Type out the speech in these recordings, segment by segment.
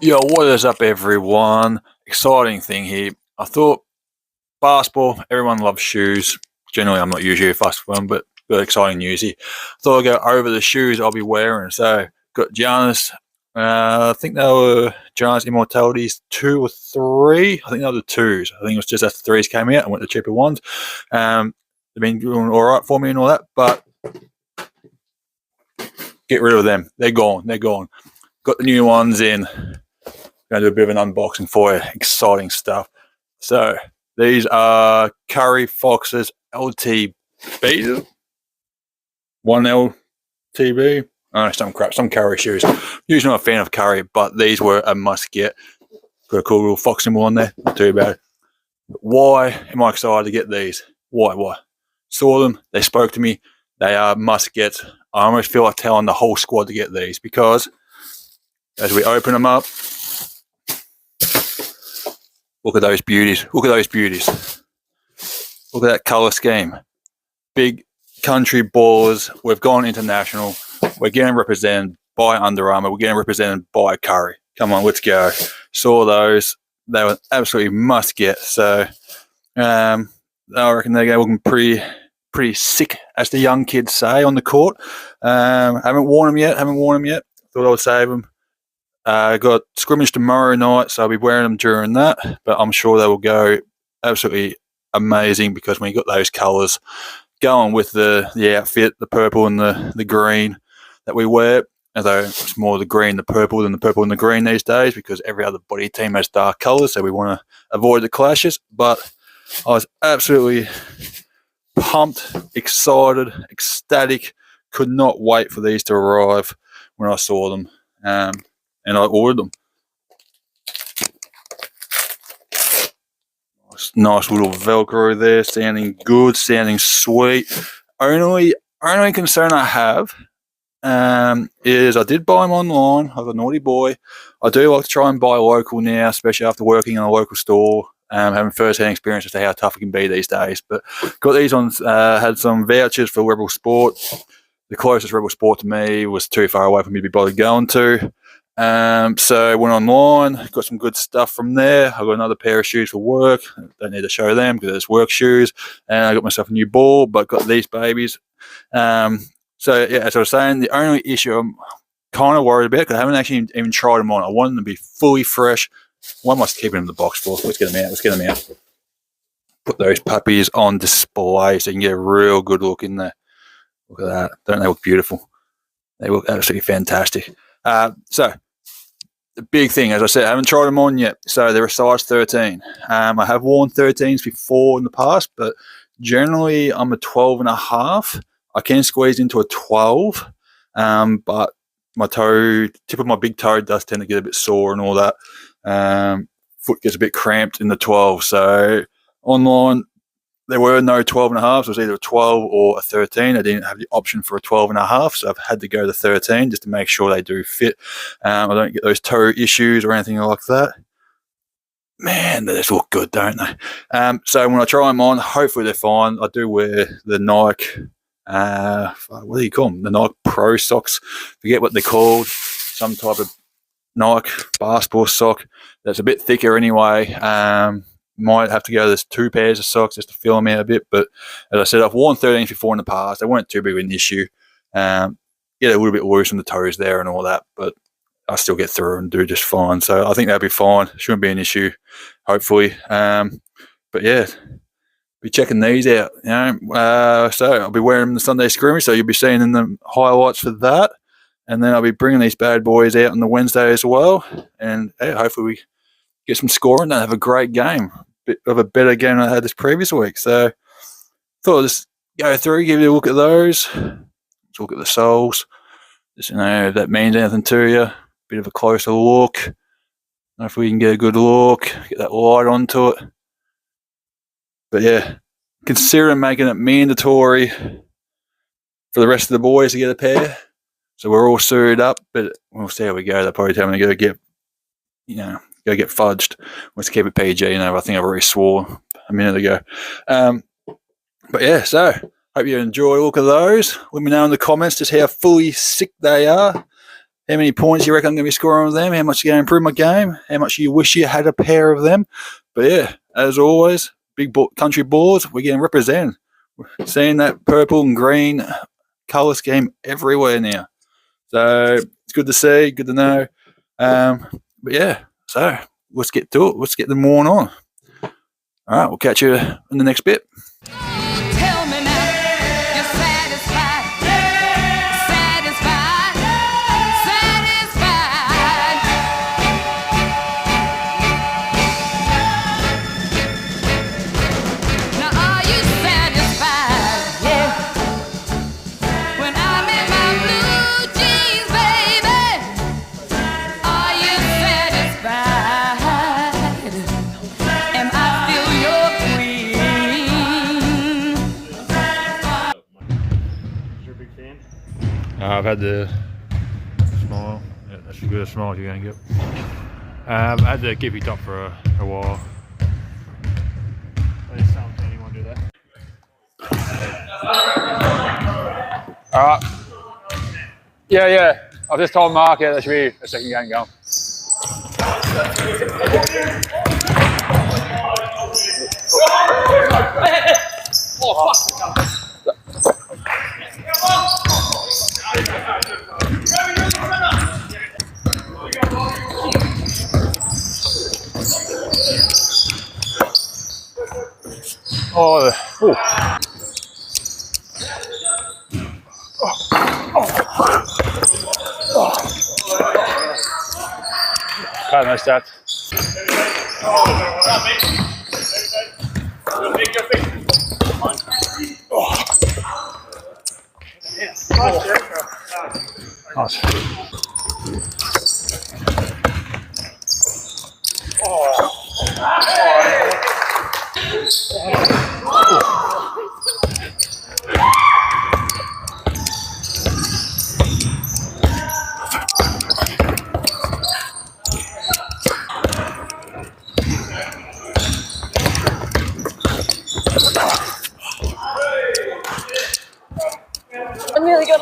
Yo, what is up, everyone? Exciting thing here. I thought basketball, everyone loves shoes. Generally, I'm not usually a fussed one, but got exciting news here. Thought I'd go over the shoes I'll be wearing. So, got Giannis. I think they were Giannis Immortalities 2 or 3. I think they were the 2s. I think it was just after 3s came out. I went the cheaper ones. They've been doing all right for me and all that, but get rid of them. They're gone. Got the new ones in. Going to do a bit of an unboxing for you. Exciting stuff. So these are Curry Fox's LTB. 1 LTB. Oh, some crap. Some Curry shoes. Usually not a fan of Curry, but these were a must get. Got a cool little fox symbol on there. Not too bad. But why am I excited to get these? Why? Saw them. They spoke to me. They are must gets. I almost feel like telling the whole squad to get these because as we open them up, look at those beauties. Look at that colour scheme. Big country ballers. We've gone international. We're getting represented by Under Armour. We're getting represented by Curry. Come on, let's go. Saw those. They were absolutely must get. So I reckon they're looking pretty sick, as the young kids say, on the court. Haven't worn them yet. Thought I would save them. Got scrimmage tomorrow night, so I'll be wearing them during that. But I'm sure they will go absolutely amazing because when you got those colours going with the outfit, the purple and the green that we wear, although it's more the green, the purple than the purple and the green these days because every other body team has dark colours, so we want to avoid the clashes. But I was absolutely pumped, excited, ecstatic, could not wait for these to arrive when I saw them. And I ordered them. Nice little Velcro there, sounding good, sounding sweet. Only concern I have is I did buy them online. I was a naughty boy. I do like to try and buy local now, especially after working in a local store, having first-hand experience as to how tough it can be these days. But got these on, had some vouchers for Rebel Sport. The closest Rebel Sport to me was too far away for me to be bothered going to. So I went online, got some good stuff from there. I got another pair of shoes for work. Don't need to show them because it's work shoes. And I got myself a new ball, but got these babies. So yeah, as I was saying, the only issue I'm kind of worried about because I haven't actually even tried them on. I want them to be fully fresh. What am I keeping them in the box for? Let's get them out. Put those puppies on display so you can get a real good look in there. Look at that. Don't they look beautiful? They look absolutely fantastic. So the big thing, as I said, I haven't tried them on yet. So they're a size 13. I have worn 13s before in the past, but generally I'm a 12 and a half. I can squeeze into a 12, but my tip of my big toe does tend to get a bit sore and all that. Foot gets a bit cramped in the 12. So online, there were no 12 and a half. So it was either a 12 or a 13. I didn't have the option for a 12 and a half, so I've had to go to 13 just to make sure they do fit. I don't get those toe issues or anything like that. Man, they just look good, don't they? So when I try them on, hopefully they're fine. I do wear the Nike, what do you call them? The Nike Pro socks. Forget what they're called. Some type of Nike basketball sock that's a bit thicker anyway. Might have to go, there's 2 pairs of socks just to fill them out a bit. But as I said, I've worn 13s before in the past. They weren't too big of an issue. A little bit loose on the toes there and all that, but I still get through and do just fine. So I think that'll be fine. Shouldn't be an issue, hopefully. But yeah, be checking these out. So I'll be wearing them the Sunday scrimmage, so you'll be seeing in the highlights for that. And then I'll be bringing these bad boys out on the Wednesday as well. And hopefully we get some scoring and have a great game. Bit of a better game than I had this previous week. So thought I'd just go through, give you a look at those. Let's look at the soles. Just if that means anything to you. Bit of a closer look. If we can get a good look, get that light onto it. But yeah, considering making it mandatory for the rest of the boys to get a pair. So we're all suited up, but we'll see how we go. They'll probably tell me to go get fudged. Let's keep it PG. I think I've already swore a minute ago. But yeah, so hope you enjoy a look at those. Let me know in the comments just how fully sick they are, How many points you reckon I'm going to be scoring with them? How much you going to improve my game? How much you wish you had a pair of them? But yeah, as always, big country boards, we're getting represented. We're seeing that purple and green colour scheme everywhere now. So it's good to see, good to know. But yeah, so let's get to it. Let's get them worn on. All right, we'll catch you in the next bit. Tell me now, you're satisfied, satisfied, satisfied. Now are you satisfied? Yeah. When I'm in my blue jeans, baby, are you satisfied? Am I still your queen? You're a big fan? I've had the smile. Yeah, that's as good a smile as you're going to get. I had the Gippy top for a while. I just don't anyone do that. Alright. Yeah. I've just told Mark, there should be a second game going. Oh. Kind of missed that. Nice. I'm really good.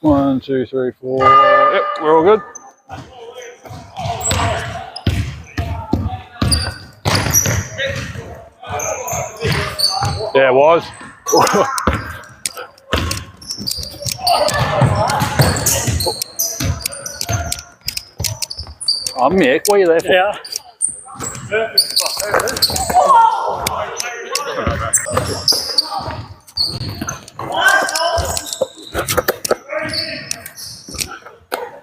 One, two, three, four. Yep, we're all good. Yeah, it was. Oh, Mick, what are you there for? Yeah.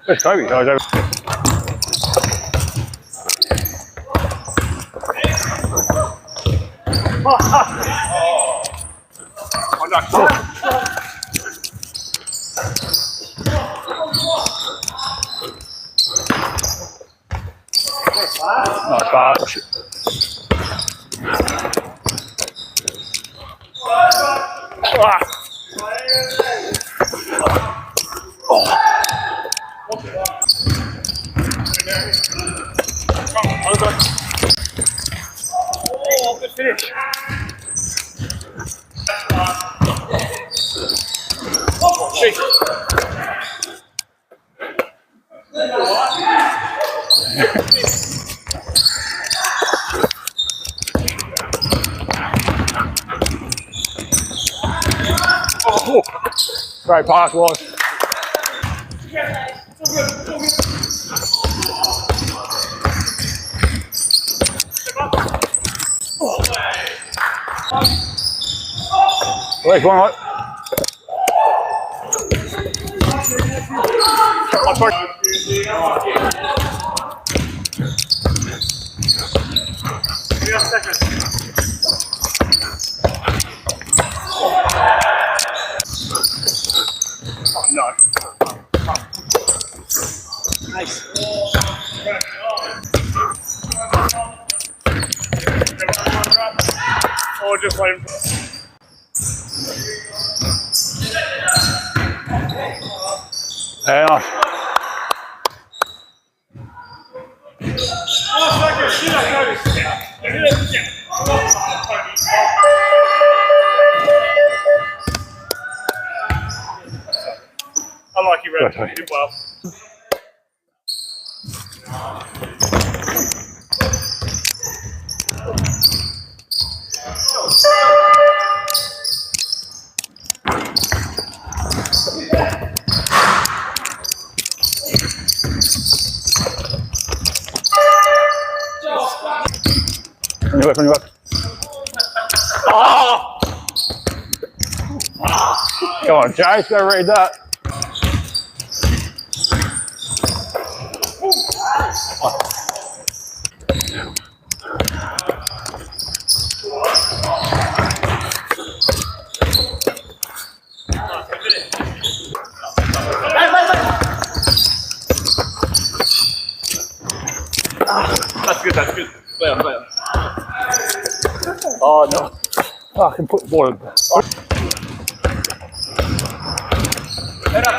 Where's Kobe? Oh, he's over. Nice pass. Oh, good finish. Oh, great pass was. Where's one? Oh, no. Nice. Or just let him. Yeah, nice. Unlucky red. You did well. On your left. Oh! Come on, Jay's got to read that. That's good, that's good. Play on. Oh, no. Oh, I can put water. Head up.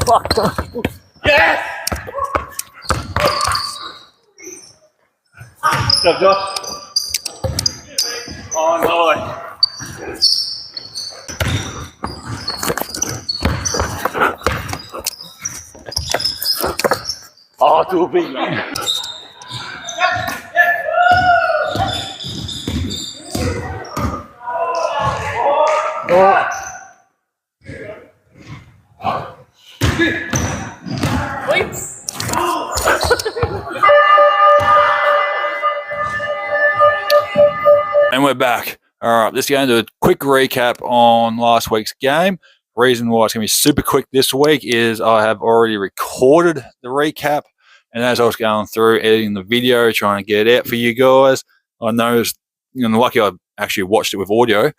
Fuck. Yes! Good job, Josh. Oh, no. Oh, too big, man. And we're back. All right, let's go into a quick recap on last week's game. Reason why it's going to be super quick this week is I have already recorded the recap, and as I was going through editing the video, trying to get it out for you guys, I noticed, lucky I actually watched it with audio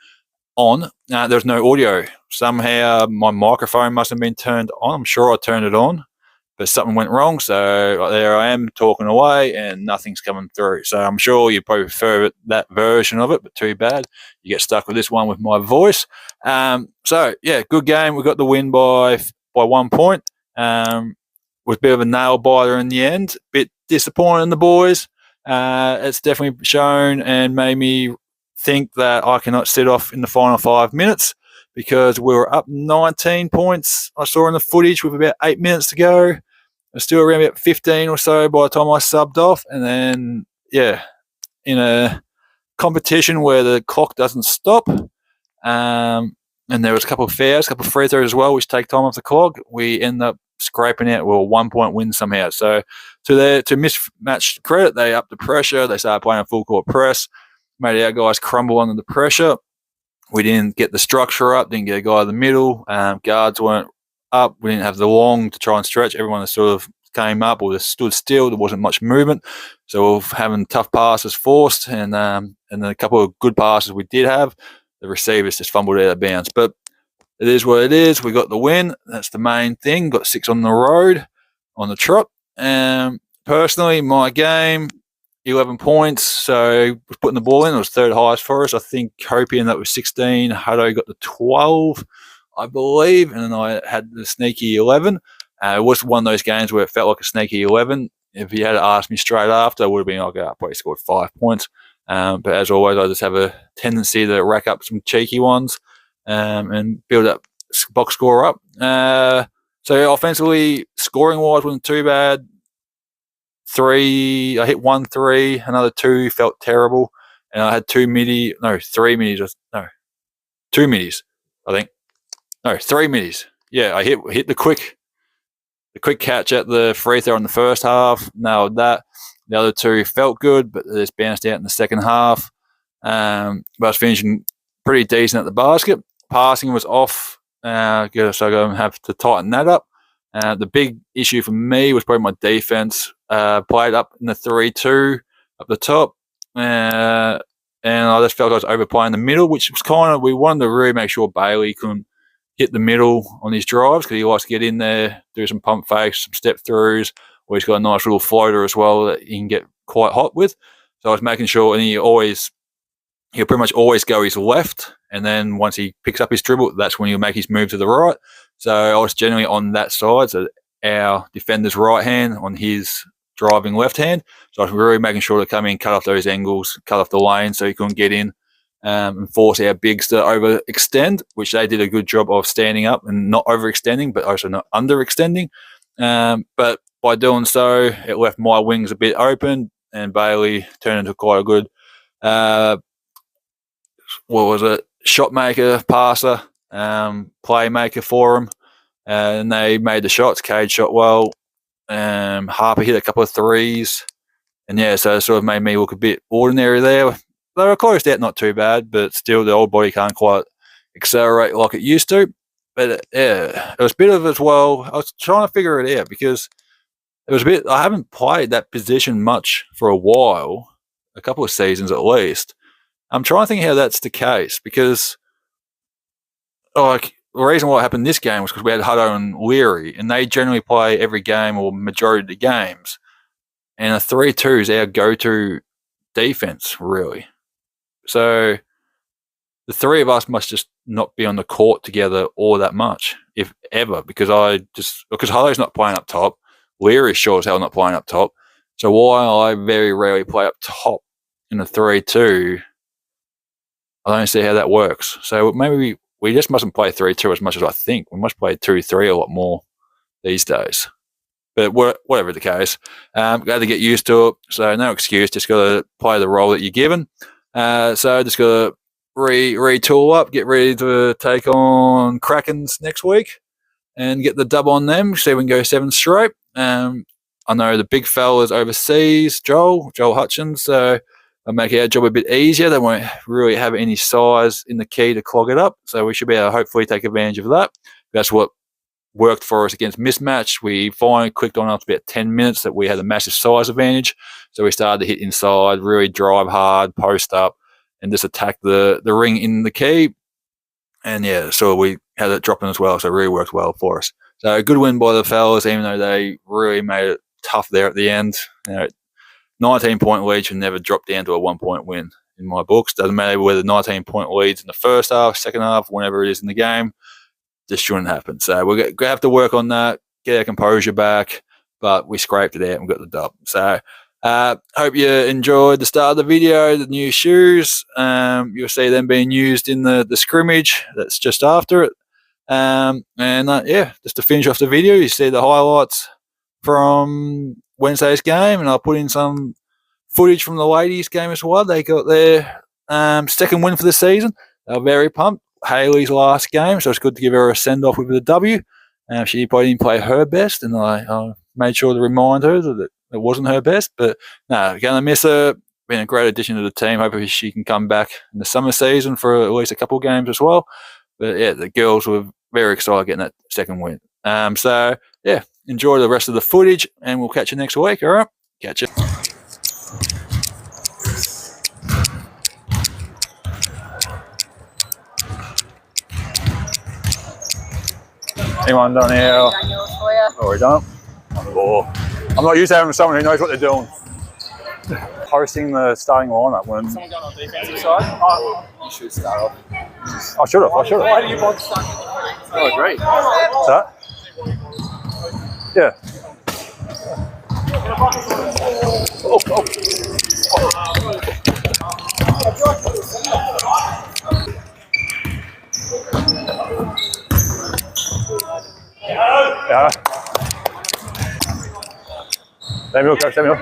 on. There's no audio. Somehow my microphone must have been turned on. I'm sure I turned it on, but something went wrong. So there I am talking away and nothing's coming through. So I'm sure you probably prefer that version of it, but too bad. You get stuck with this one with my voice. So yeah, good game. We got the win by 1 point. With a bit of a nail biter in the end. Bit disappointing, the boys. It's definitely shown and made me think that I cannot sit off in the final 5 minutes because we were up 19 points. I saw in the footage with about 8 minutes to go. I was still around about 15 or so by the time I subbed off. And then, yeah, in a competition where the clock doesn't stop, and there was a couple of fouls, a couple of free throws as well, which take time off the clock, we end up scraping out, well, 1 point win somehow. So to Mismatched credit, they upped the pressure. They started playing a full court press, made our guys crumble under the pressure. We didn't get the structure up, didn't get a guy in the middle. Guards weren't up. We didn't have the long to try and stretch. Everyone sort of came up or just stood still. There wasn't much movement. So we were having tough passes forced, and then a couple of good passes we did have. The receivers just fumbled out of bounds. But it is what it is. We got the win. That's the main thing. Got 6 on the road, on the trot. Personally, my game, 11 points. So was putting the ball in. It was third highest for us. I think Copian, that was 16. Hutto got the 12, I believe. And then I had the sneaky 11. It was one of those games where it felt like a sneaky 11. If you had asked me straight after, I would have been like, I probably scored 5 points. But as always, I just have a tendency to rack up some cheeky ones and build up box score up. So offensively, scoring-wise, wasn't too bad. I hit 1 3, another 2 felt terrible, and I had 2 middies, I think. No, 3 middies. Yeah, I hit the quick catch at the free throw in the first half, nailed that. The other 2 felt good, but they just bounced out in the second half. But I was finishing pretty decent at the basket. Passing was off, so I'm going to have to tighten that up. The big issue for me was probably my defense. Played up in the 3-2 up the top, and I just felt like I was overplaying the middle, which was we wanted to really make sure Bailey couldn't hit the middle on his drives because he likes to get in there, do some pump fakes, some step throughs, or he's got a nice little floater as well that he can get quite hot with. So I was making sure, and he'll pretty much always go his left, and then once he picks up his dribble, that's when he'll make his move to the right. So I was generally on that side, so our defender's right hand on his driving left hand. So I was really making sure to come in, cut off those angles, cut off the lane so he couldn't get in, and force our bigs to overextend, which they did a good job of standing up and not overextending, but also not underextending. But by doing so, it left my wings a bit open, and Bailey turned into quite a good, shot maker, passer, playmaker for him. And they made the shots. Cade shot well. Harper hit a couple of threes. And yeah, so it sort of made me look a bit ordinary there. They were closed out, not too bad, but still the old body can't quite accelerate like it used to. But yeah, it was a bit of as well. I was trying to figure it out because it was a bit. I haven't played that position much for a while, a couple of seasons at least. I'm trying to think how that's the case because, like, the reason why it happened this game was because we had Hutto and Leary, and they generally play every game or majority of the games. And a 3-2 is our go-to defense, really. So the three of us must just not be on the court together all that much, if ever, because Hutto's not playing up top. Leary's sure as hell not playing up top. So while I very rarely play up top in a 3-2, I don't see how that works. So maybe we just mustn't play 3-2 as much as I think. We must play 2-3 a lot more these days. But whatever the case, got to get used to it. So no excuse, just got to play the role that you're given. So just got to retool up, get ready to take on Krakens next week and get the dub on them. See if we can go 7 straight. I know the big fella's overseas, Joel Hutchins, so I'll make our job a bit easier. They won't really have any size in the key to clog it up, so we should be able to hopefully take advantage of that. That's what worked for us against Mismatched. We finally clicked on after about 10 minutes that we had a massive size advantage, so we started to hit inside, really drive hard, post up, and just attack the ring in the key. And yeah, so we had it dropping as well, so it really worked well for us. So a good win by the fellas, even though they really made it tough there at the end. 19-point lead should never drop down to a 1-point win in my books. Doesn't matter whether 19-point leads in the first half, second half, whenever it is in the game. This shouldn't happen. So we're going to have to work on that, get our composure back, but we scraped it out and got the dub. So hope you enjoyed the start of the video, the new shoes. You'll see them being used in the scrimmage that's just after it. Just to finish off the video, you see the highlights from Wednesday's game, and I'll put in some footage from the ladies' game as well. They got their second win for the season. They were very pumped. Haley's last game, so it's good to give her a send-off with the W. She probably didn't play her best, and I made sure to remind her that it wasn't her best. But no, going to miss her. Been a great addition to the team. Hopefully she can come back in the summer season for at least a couple of games as well. But yeah, the girls were very excited getting that second win. So yeah, enjoy the rest of the footage, and we'll catch you next week. All right, catch you. Anyone down here? Oh, we don't? Oh. I'm not used to having someone who knows what they're doing. Hosting the starting lineup when. Someone going on the defensive side? Oh, you should start off. I should have. Why do you want to start? Oh, great. What's that? Yeah. Yeah. Samuel, go Samuel.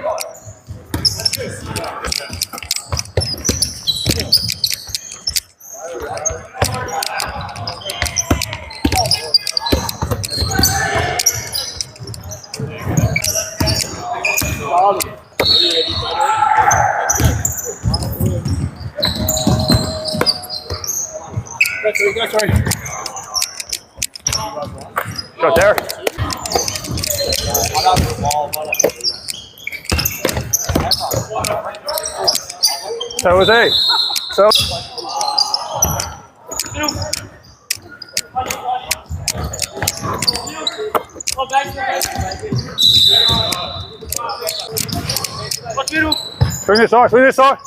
Go there. So was he. So. Swing this side, swing this side.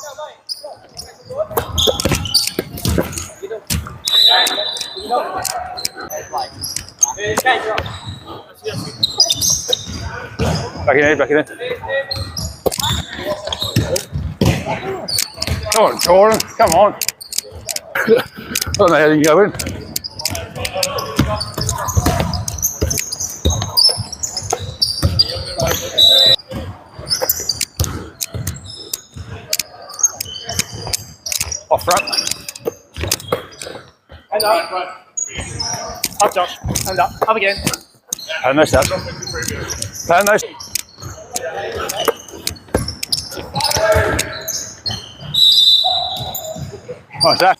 Back in, back in. Come on, Jordan, come on. I don't know how you go in. Off front. Hand up. Up, Josh. Hand up. Up again. And nice that. And nice. Nice that.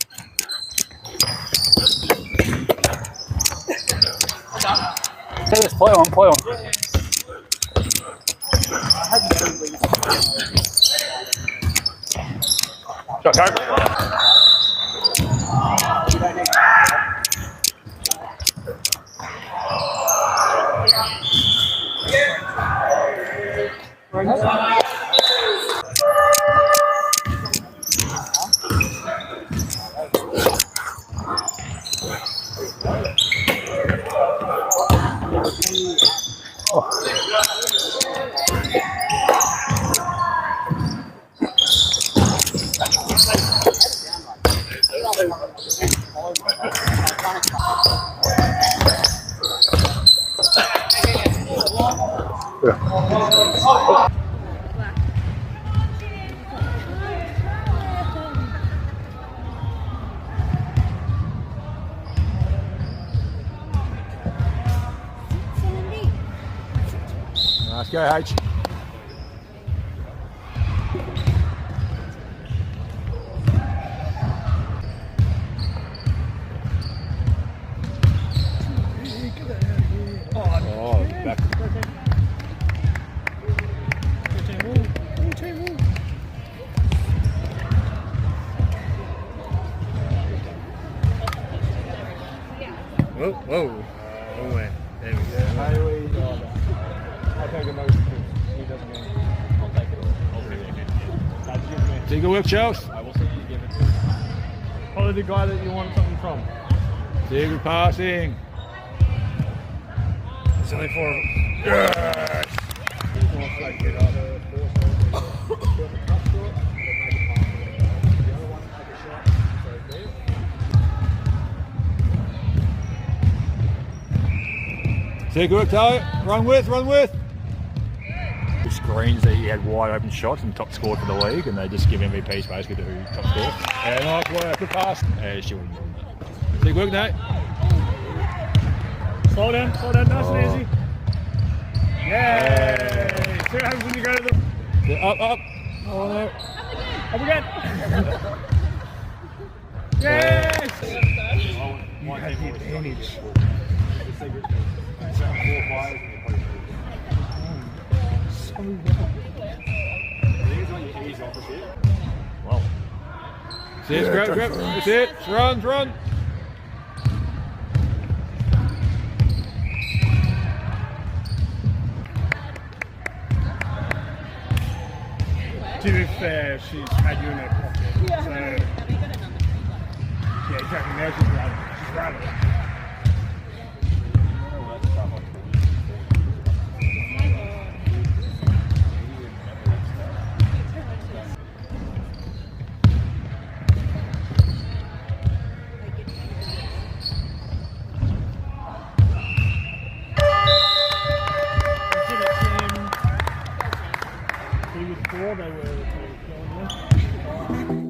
Let's play on, play on. Go, go. Nice go, H. Oh, back. Whoa, whoa. Oh, way. There we go. I'll take a motion because he doesn't get it. I'll take it. I'll give him it. So good work, Charles. I will see you give it to him. Follow the guy that you want something from. See good passing. It's only 4 of them. Yes! See good work, Talia. Run with, run with. The screens that he had wide open shots and top scored for the league, and they just give MVPs basically to who top scored. Yeah, nice work, good pass. She wouldn't do that. See good work, Nate. Slow down, nice and easy. Yay! See what happens when you go to them. Yeah, up. Oh no. Up again. Yes! You had the advantage. Wow. See it, grab. That's it. Run. To be fair, she's had you in her pocket. Yeah. So, yeah, exactly. Now she's running. Before they were going